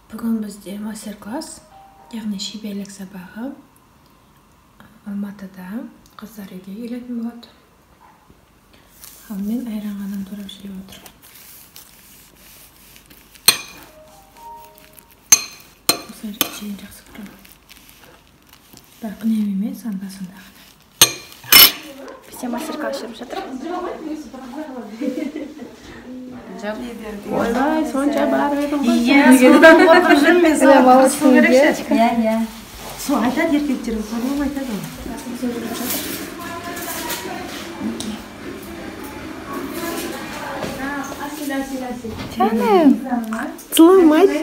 Бүгін бізде мастер-класс, яғни шеберлік сабағы Алматыда қыздар үйге келетін болады. Ал мен айран ғана турап жүріп отыр. Осылай жейін жақсы көремін. Бірақ үнем емес, анда-санда ғана. Бізде мастер-класс жүріп жатыр. Ойбай, сонша барып едім ғой. Иә, содан қорқып жүрмін. Су керек. Иә. Су айтады еркектер, содан айтады. Canım. Целомать.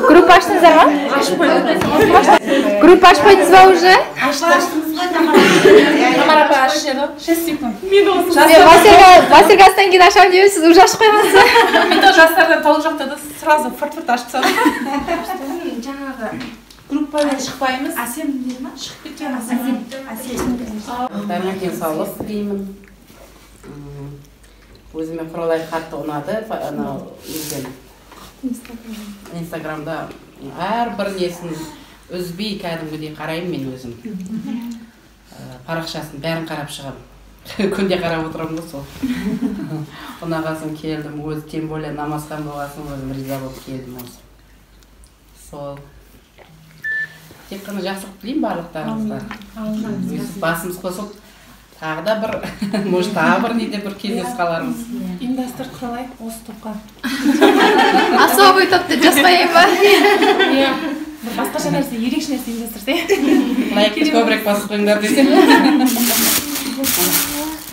Группа açtınızlar mı? Группа açmadınız mı уже? Мастер-класстан кейін ашамын деп сіз уже ашып қойғансыз. Мен де жастардан толық жақта да сразу фырт-фырт ашып тастадым. Жаңағы группадан шықпаймыз. Әсем деді ма? Шығып кеткен Әсем. Таңертең саулық деймін. Өзіме құралай қатты ұнады. Инстаграмда әрбір несін үзбей кәдімгідей қараймын мен өзім. Парақшасын бәрін қарап шығамын. Күнде қарап отырамын ғой сол. Ұнағасын келдім, өзі тем более намазхан болғасын өзім риза болып келдім осы. Сол. Тек қана жақсылық тілеймін барлықтарыңызға. Басымыз қосып, тағы да бір, может тағы бір неде бір кездесіп қалармыз. Ұйымдастыр құралай осы топқа. Особый топты жаспайын ба? Иә. Басқаша нәрсе, ерекше нәрсе ұйымдастырса. Лайкты көбірек басып қойыңдар десем.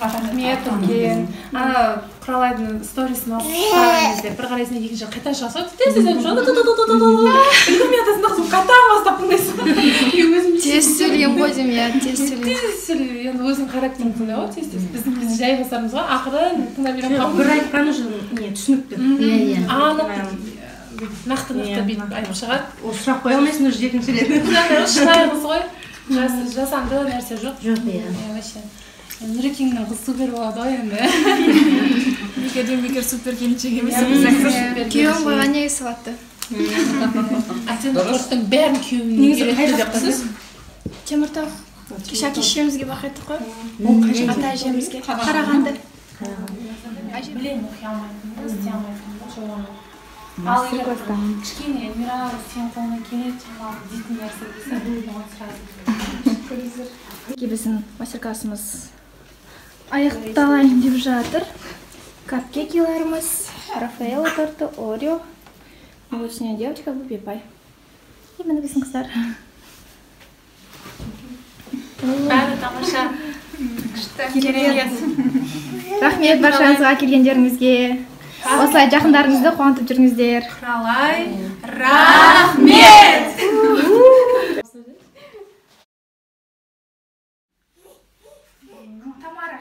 Рахмет, үлкен. Ана құралайдың сторисін алып қараған кезде бір қарайсың екінші қайта шығасың. Тез айтып шығады. Үлкен атасында қызым қайта бастап тыңдайсың. Тез сөйлеген ғой деймін, иә, тез сөйлеген. Тез сөйлеу, енді өзің характерін тыңдау ғой, тез. Біз жай басармыз ғой, ақырын тыңдап үйреніп Бір айтқаны үшін түсінікті. Нақты бүйтіп айтып шығады. Ол сұрақ қоя алмайсың уже жетінші рет. Шынайы қыз ғой. Жасанды нәрсе жоқ. Жоқ, иә. Нұрекеңнің қызы супер болады ғой енді. Мекер супер келіншек емес. Күйеуім қойған негізі сауатты. Әсен құрттың бәрін күйеуіне үйретті деп қойсыз. Теміртау. Кеше әке-шешемізге бақыттық қой. Ата-әжемізге. Қарағанды. Білемін, оқи алмайтынмын, істей алмайтынмын. Ал егер кішкене Эльмира сен қолыңа келеді, шамалы дейтін нәрсе болса, оған сразу. Біздің мастер-классымыз аяқталайын деп жатыр. Капкекиларымыз, Рафаэлла торты, Орео. Молочная девочка, Бубипай. И міне біздің қыздар. Бәрі тамаша. Керемет. Рахмет баршаңызға келгендеріңізге. Осылай жақындарыңызды қуантып жүріңіздер. Құралай, рахмет! Тамара.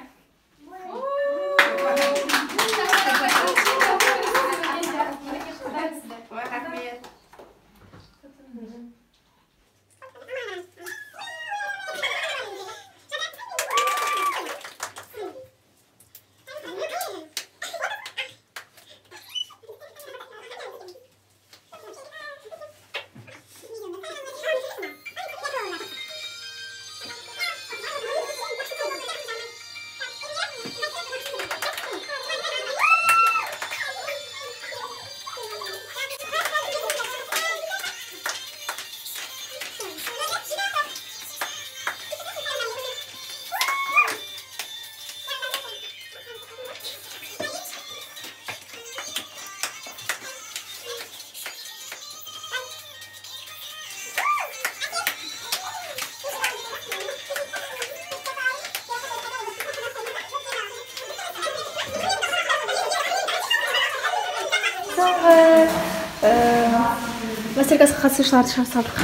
Мастер-классқа қатысушыларды шығарып салдық.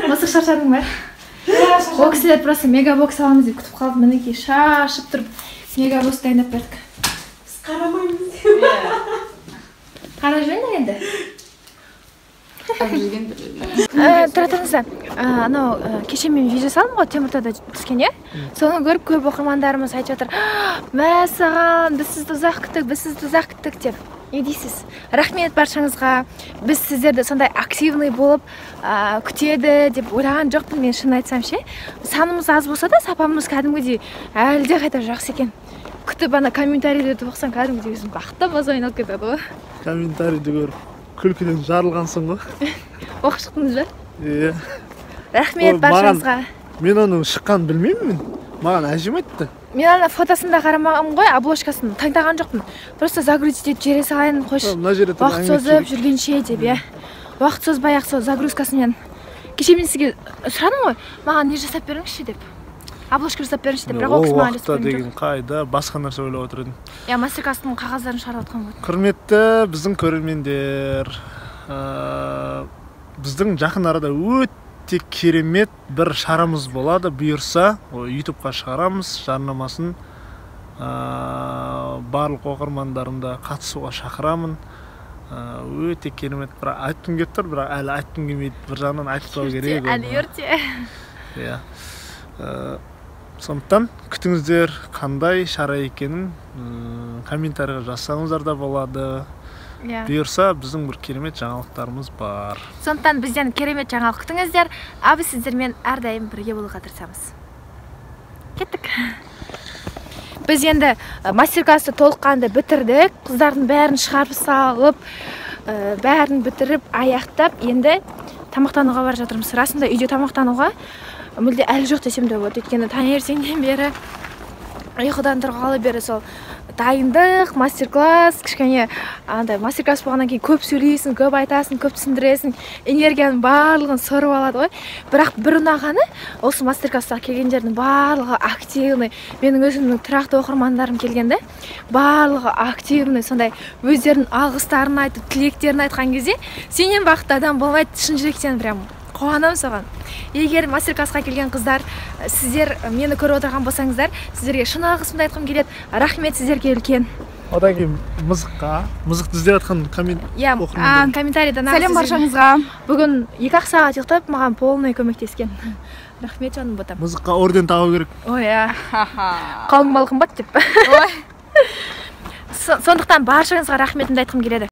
Мастер шаршадың ба? Ол кісілер просто мегабокс аламыз деп күтіп қалды. Мінекей шашып тұрып мегабокс дайындап бердік. Біз қарамаймыз. Қара жүріңдер енді. тұра тұрыңыздар. Анау кеше мен видео салдым ғой, Теміртауда түскен, иә? Соны көріп көп оқырмандарымыз айтып жатыр, мәссаған, біз сізді ұзақ күттік деп. Не дейсіз? Рахмет баршаңызға. Біз сіздерді сондай активный болып күтеді деп ойлаған жоқпын, мен шын айтсам ше. Санымыз аз болса да, сапамыз кәдімгідей әлде қайта жақсы екен. Күтіп ана комментарийлерді оқысаң кәдімгідей өзің бақытты база айналып кетеді ғой. Комментарийді көріп күлкіден жарылғансың ғой. Оқып шықтыңыз ба? Иә. Рахмет баршаңызға. Мен оның шыққанын білмеймін. Маған әжем айтты. Мен ана фотосында қарамағым ғой, обложкасын таңдаған жоқпын. Просто загрузить етіп жібере салайын, қойш. Уақыт созып жүргенше деп, иә. Уақыт созбай-ақ сол загрузкасымен. Кеше мен сізге сұрадым ғой, маған не жасап беріңізші деп. Обложка жасап беріңізші деп, бірақ оқыс маған жасап берген жоқ. Қайда басқа нәрсе ойлап отыр едім. Я мастер-класстың қағаздарын шығарып отқан ғой. Құрметті біздің көрермендер, біздің жақын арада өте керемет бір шарамыз болады. Бұйырса, YouTube-қа шығарамыз, жарнамасын барлық оқырмандарымды қатысуға шақырамын. Өте керемет, бір айтқым келіп тұр, бірақ әлі айтқым келмейді. Bir жағынан айтпау керек. Әлі ерте. Иә. Сондықтан күтіңіздер, қандай шара екенін комментарийға жазсаңыздар да болады. Бұйырса, біздің бір керемет жаңалықтарымыз бар. Сондықтан бізден керемет жаңалық күтіңіздер. Біз сіздермен әрдайым бірге болуға тырысамыз. Кеттік. Біз енді мастер-класты толыққанды бітірдік. Қыздардың бәрін шығарып салып, бәрін бітіріп, аяқтап, енді тамақтануға бар жатырмыз. Расында үйде тамақтануға мүлде әлі жоқ десем де болады. Өйткені таңертеңнен бері ұйқыдан тұрғалы бері сол дайындық, мастер-класс, кішкене андай мастер-класс болғаннан кейін көп сөйлейсің, көп айтасың, көп түсіндіресің, энергияның барлығын сорып алады ғой. Бірақ бір ұнағаны, осы мастер-классқа келгендердің барлығы активный, менің өзімнің тұрақты оқырмандарым келгенде, барлығы активный, сондай өздерінің алғыстарын айтып, тілектерін айтқан кезде, сенен бақытты адам болмайды, шын жүректен прям қуанам соған. Егер мастер-классқа келген қыздар, сіздер мені көріп отырған болсаңыздар, сіздерге шын алғысымды айтқым келеді. Рахмет сіздерге үлкен. Одан кейін мызықты іздеп жатқан комментарийда сәлем баршаңызға. Бүгін 2 сағат ұйықтап, маған полный көмектескен. Рахмет жаным ботам. Мызыққа орден тағу керек. Ой, қалың бал қымбат деп. Сондықтан баршаңызға рахметімді айтқым келеді.